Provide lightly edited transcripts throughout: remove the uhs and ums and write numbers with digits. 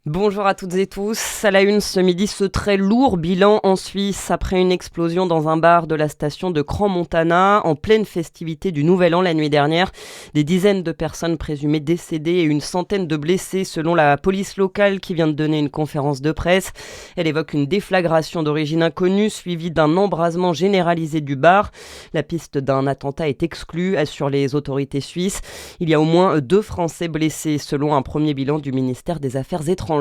Bonjour à toutes et tous. À la une ce midi, ce très lourd bilan en Suisse après une explosion dans un bar de la station de Crans-Montana en pleine festivité du Nouvel An la nuit dernière. Des dizaines de personnes présumées décédées et une centaine de blessés selon la police locale qui vient de donner une conférence de presse. Elle évoque une déflagration d'origine inconnue suivie d'un embrasement généralisé du bar. La piste d'un attentat est exclue, assurent les autorités suisses. Il y a au moins 2 Français blessés selon un premier bilan du ministère des Affaires étrangères.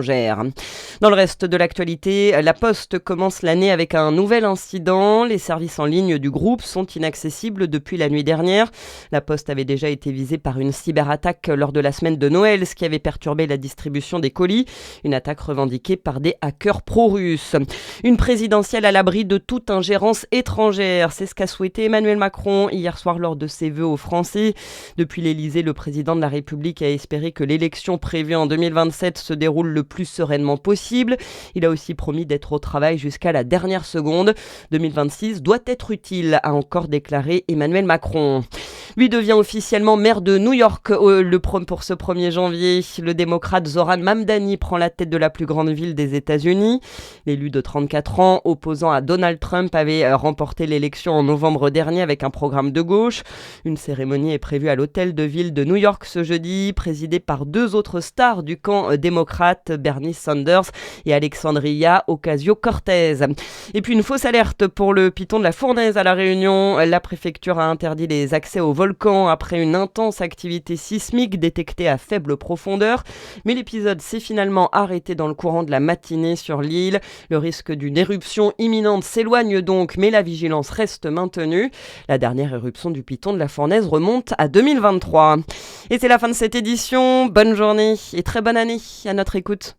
Dans le reste de l'actualité, la Poste commence l'année avec un nouvel incident. Les services en ligne du groupe sont inaccessibles depuis la nuit dernière. La Poste avait déjà été visée par une cyberattaque lors de la semaine de Noël, ce qui avait perturbé la distribution des colis. Une attaque revendiquée par des hackers pro-russes. Une présidentielle à l'abri de toute ingérence étrangère, c'est ce qu'a souhaité Emmanuel Macron hier soir lors de ses vœux aux Français. Depuis l'Elysée, le président de la République a espéré que l'élection prévue en 2027 se déroule le plus sereinement possible. Il a aussi promis d'être au travail jusqu'à la dernière seconde. 2026 doit être utile, a encore déclaré Emmanuel Macron. Lui devient officiellement maire de New York pour ce 1er janvier. Le démocrate Zoran Mamdani prend la tête de la plus grande ville des États-Unis. L'élu de 34 ans, opposant à Donald Trump, avait remporté l'élection en novembre dernier avec un programme de gauche. Une cérémonie est prévue à l'hôtel de ville de New York ce jeudi, présidée par 2 autres stars du camp démocrate, Bernie Sanders et Alexandria Ocasio-Cortez. Et puis une fausse alerte pour le piton de la Fournaise à La Réunion. La préfecture a interdit les accès au volcan après une intense activité sismique détectée à faible profondeur. Mais l'épisode s'est finalement arrêté dans le courant de la matinée sur l'île. Le risque d'une éruption imminente s'éloigne donc, mais la vigilance reste maintenue. La dernière éruption du piton de la Fournaise remonte à 2023. Et c'est la fin de cette édition. Bonne journée et très bonne année à notre écoute.